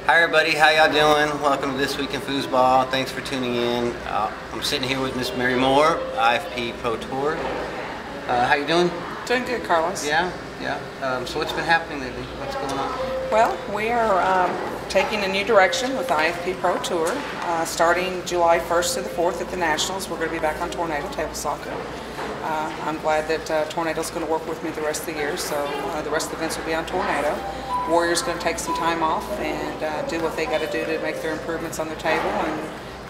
Hi everybody, how y'all doing? Welcome to This Week in Foosball. Thanks for tuning in. I'm sitting here with Miss Mary Moore, I.F.P. Pro Tour. How you doing? Doing good, Carlos. Yeah. So what's been happening lately? What's going on? Well, we are taking a new direction with the I.F.P. Pro Tour. Starting July 1st to the 4th at the Nationals, we're going to be back on Tornado Table Soccer. I'm glad that Tornado's going to work with me the rest of the year, so the rest of the events will be on Tornado. Warriors going to take some time off and do what they got to do to make their improvements on their table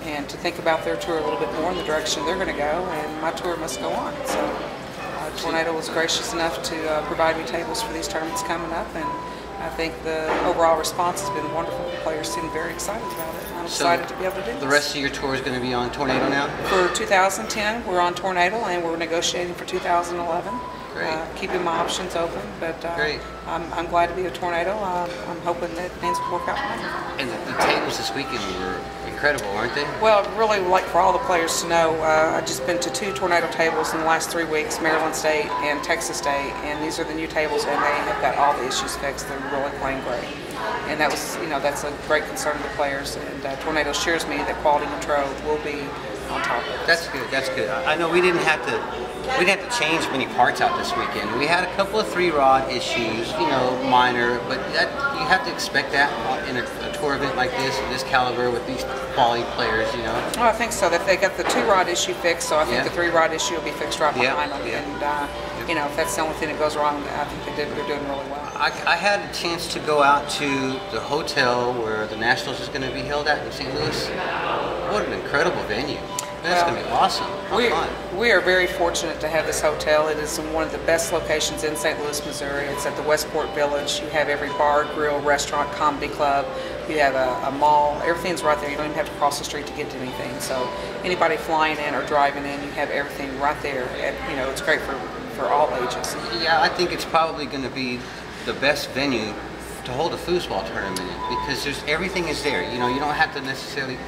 and to think about their tour a little bit more in the direction they're going to go, and my tour must go on. So Tornado was gracious enough to provide me tables for these tournaments coming up, and I think the overall response has been wonderful. The players seem very excited about it. I'm excited to be able to do this. The rest of your tour is going to be on Tornado now? For 2010, we're on Tornado, and we're negotiating for 2011. Keeping my options open, but I'm glad to be a Tornado. I'm hoping that things will work out fine. And the tables this weekend were incredible, weren't they? Well, really, like for all the players to know, I've just been to 2 Tornado tables in the last 3 weeks, Maryland State and Texas State, and these are the new tables, and they have got all the issues fixed. They're really playing great. And that was, that's a great concern of the players, and Tornado assures me that quality control will be on top of it. That's good. That's good. I know we didn't have to change many parts out this weekend. We had a couple of 3-rod issues, minor, but you have to expect that in a tour event like this caliber with these quality players, Well, I think so. That they got the 2-rod issue fixed, so I think the 3-rod issue will be fixed right behind them. And if that's the only thing that goes wrong, I think they're doing really well. I had a chance to go out to the hotel where the Nationals is going to be held at in St. Louis. What an incredible venue. That's going to be awesome. We are very fortunate to have this hotel. It is in one of the best locations in St. Louis, Missouri. It's at the Westport Village. You have every bar, grill, restaurant, comedy club. You have a mall. Everything's right there. You don't even have to cross the street to get to anything. So anybody flying in or driving in, you have everything right there. It's great for all ages. Yeah, I think it's probably going to be the best venue to hold a foosball tournament in, because everything is there. You don't have to necessarily.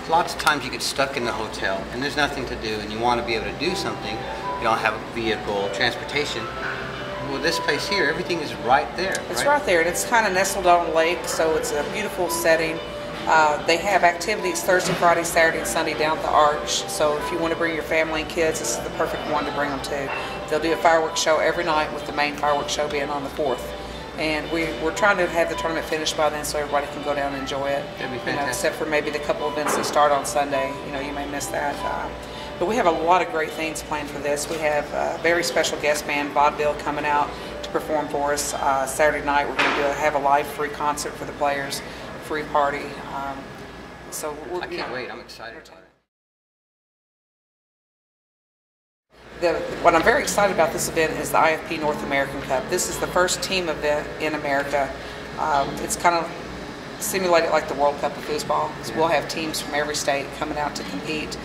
Lots of times you get stuck in the hotel and there's nothing to do, and you want to be able to do something. You don't have a vehicle, transportation. Well, this place here, everything is right there. It's right there, and it's kind of nestled on a lake, so it's a beautiful setting. They have activities Thursday, Friday, Saturday, and Sunday down at the Arch. So if you want to bring your family and kids, this is the perfect one to bring them to. They'll do a fireworks show every night, with the main fireworks show being on the 4th. And we're trying to have the tournament finished by then so everybody can go down and enjoy it. That'd be fantastic. Except for maybe the couple events that start on Sunday. You may miss that. But we have a lot of great things planned for this. We have a very special guest band, Vaudeville, coming out to perform for us. Saturday night we're going to have a live free concert for the players, free party. I can't wait. I'm excited about it. What I'm very excited about this event is the I.F.P. North American Cup. This is the first team event in America. It's kind of simulated like the World Cup of Foosball. So we'll have teams from every state coming out to compete.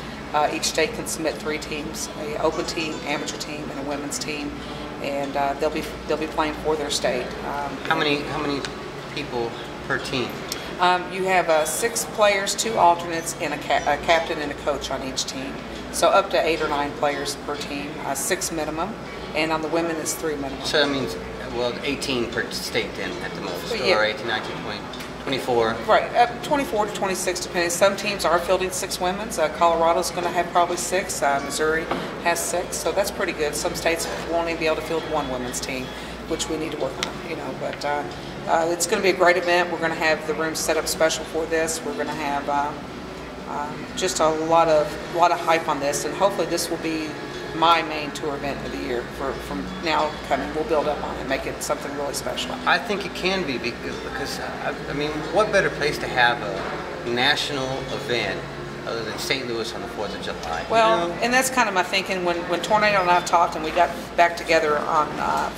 Each state can submit 3 teams: an open team, amateur team, and a women's team, and they'll be playing for their state. How many people per team? You have 6 players, 2 alternates, and a captain and a coach on each team. So up to 8 or 9 players per team, 6 minimum, and on the women it's 3 minimum. So that means, 18 per state then at the most, or 18, 19, 20, 24. Right, 24 to 26 depending. Some teams are fielding 6 women's. Colorado's going to have probably 6. Missouri has 6, so that's pretty good. Some states won't even be able to field 1 women's team, which we need to work on, But it's going to be a great event. We're going to have the room set up special for this. We're going to have just a lot of hype on this, and hopefully this will be my main tour event of the year from now coming. We'll build up on it, make it something really special. I think it can be, because what better place to have a national event other than St. Louis on the 4th of July? Well, and that's kind of my thinking. When Tornado and I talked and we got back together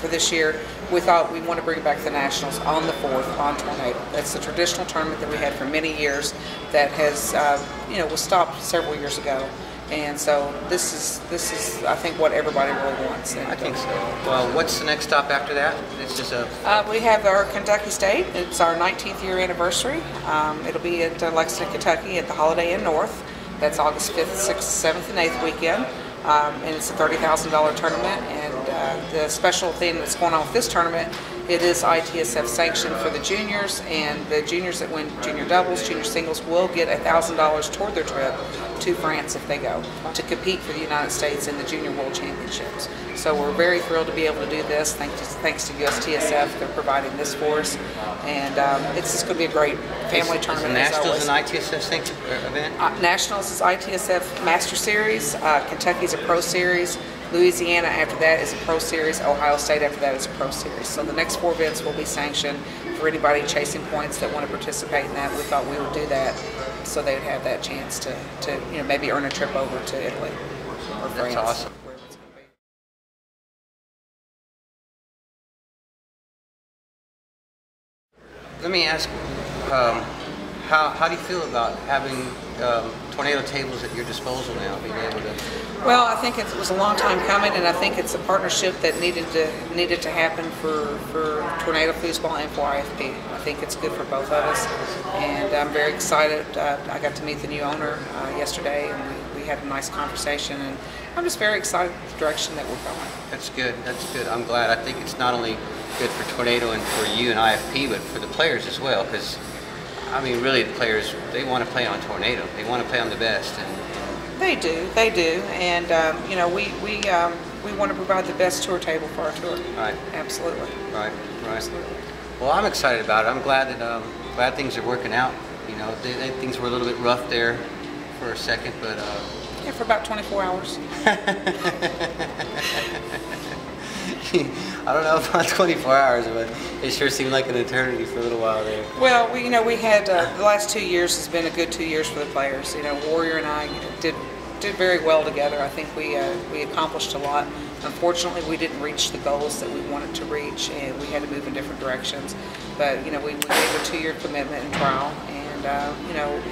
for this year, we thought we want to bring back the Nationals on the 4th on Tornado. That's the traditional tournament that we had for many years that has, was stopped several years ago. And so this is I think what everybody really wants. I think so. Well, what's the next stop after that? It's just we have our Kentucky State. It's our 19th year anniversary. It'll be at Lexington, Kentucky at the Holiday Inn North. That's August 5th, 6th, 7th, and 8th weekend. And it's a $30,000 tournament. And the special thing that's going on with this tournament It is ITSF sanctioned for the juniors, and the juniors that win junior doubles, junior singles will get $1,000 toward their trip to France if they go to compete for the United States in the Junior World Championships. So we're very thrilled to be able to do this. Thanks to USTSF, they're providing this for us, and it's just going to be a great family tournament. Is Nationals an ITSF sanctioned event? Nationals is ITSF Master Series. Kentucky's a Pro Series. Louisiana after that is a Pro Series. Ohio State after that is a Pro Series. So the next 4 events will be sanctioned for anybody chasing points that want to participate in that. We thought we would do that so they would have that chance to maybe earn a trip over to Italy or France. That's awesome. Let me ask, how do you feel about having tornado tables at your disposal now, being able to? Well, I think it was a long time coming, and I think it's a partnership that needed to happen for Tornado Foosball and for I.F.P. I think it's good for both of us, and I'm very excited. I got to meet the new owner yesterday, and we had a nice conversation, and I'm just very excited with the direction that we're going. That's good. That's good. I'm glad. I think it's not only good for Tornado and for you and I.F.P., but for the players as well, because I mean, really, the players, they want to play on Tornado. They want to play on the best. And they do, and we want to provide the best tour table for our tour. Right. Absolutely. Right. Absolutely. Well, I'm excited about it. I'm glad that things are working out. You know, things were a little bit rough there for a second, but yeah, for about 24 hours. I don't know about 24 hours, but it sure seemed like an eternity for a little while there. Well, we had the last 2 years has been a good 2 years for the players. You know, Warrior and I did very well together. I think we accomplished a lot. Unfortunately, we didn't reach the goals that we wanted to reach, and we had to move in different directions. But we gave a 2-year commitment and trial, and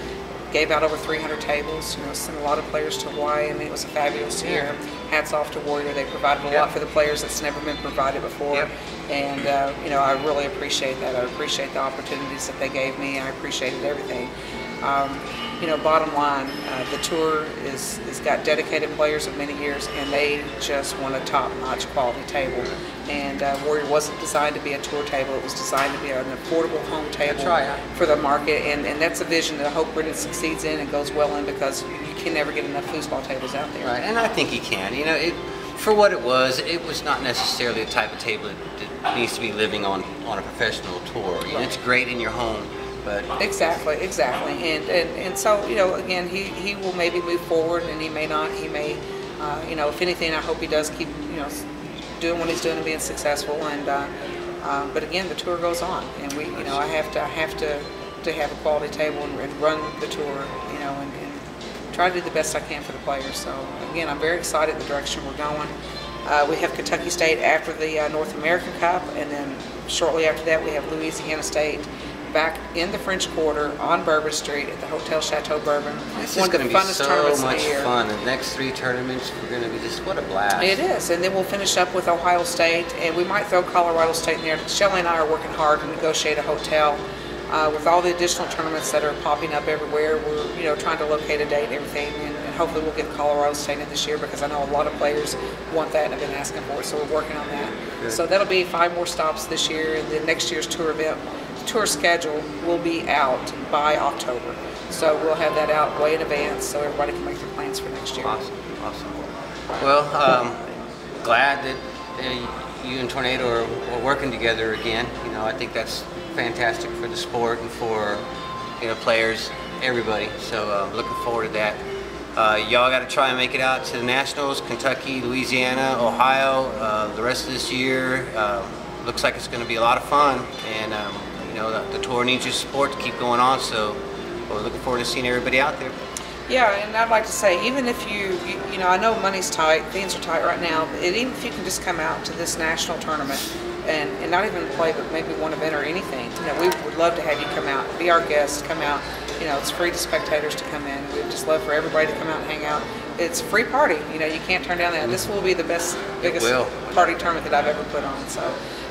gave out over 300 tables. Sent a lot of players to Hawaii. I mean, it was a fabulous year. Hats off to Warrior. They provided a lot for the players that's never been provided before. And I really appreciate that. I appreciate the opportunities that they gave me. I appreciated everything. Bottom line, the tour is got dedicated players of many years, and they just want a top-notch quality table. And Warrior wasn't designed to be a tour table; it was designed to be an affordable home table for the market. And that's a vision that I hope Brendan succeeds in and goes well in, because you can never get enough foosball tables out there. Right, and I think he can. For what it was not necessarily the type of table that needs to be living on a professional tour. It's great in your home. But exactly, and so again, he will maybe move forward, and he may not. He may, if anything, I hope he does keep doing what he's doing and being successful. And but again, the tour goes on, and I have to have a quality table and run the tour, and try to do the best I can for the players. So again, I'm very excited the direction we're going. We have Kentucky State after the North American Cup, and then shortly after that we have Louisiana State back in the French Quarter on Bourbon Street at the Hotel Chateau Bourbon. This is going to be so much fun. The next 3 tournaments are going to be just what a blast. It is, and then we'll finish up with Ohio State, and we might throw Colorado State in there. Shelley and I are working hard to negotiate a hotel. With all the additional tournaments that are popping up everywhere, we're trying to locate a date and everything, and hopefully we'll get Colorado State in this year, because I know a lot of players want that and have been asking for it, so we're working on that. Good. So that'll be 5 more stops this year, and then next year's tour event. Tour schedule will be out by October, so we'll have that out way in advance so everybody can make their plans for next year. Awesome. Well, glad that you and Tornado are working together again. I think that's fantastic for the sport and for players, everybody. So looking forward to that. Y'all got to try and make it out to the Nationals, Kentucky, Louisiana, Ohio, the rest of this year. Looks like it's going to be a lot of fun, and the tour needs your support to keep going on, so we're looking forward to seeing everybody out there. Yeah, and I'd like to say, even if you I know money's tight, things are tight right now, but even if you can just come out to this national tournament and not even play, but maybe one event or anything, we would love to have you come out, be our guest, come out. It's free to spectators to come in. We'd just love for everybody to come out and hang out. It's a free party. You can't turn down that. This will be the biggest party tournament that I've ever put on. So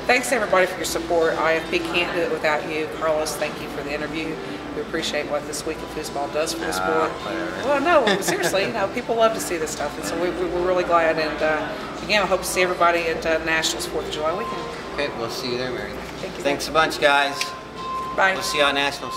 thanks everybody for your support. I.F.P. can't do it without you. Carlos, thank you for the interview. We appreciate what this week of foosball does for the sport. Well, no, seriously, people love to see this stuff, and so we're really glad. And again, I hope to see everybody at Nationals 4th of July weekend. Okay, we'll see you there, Mary. Thank you. Thanks a bunch, guys. Bye. We'll see you on Nationals.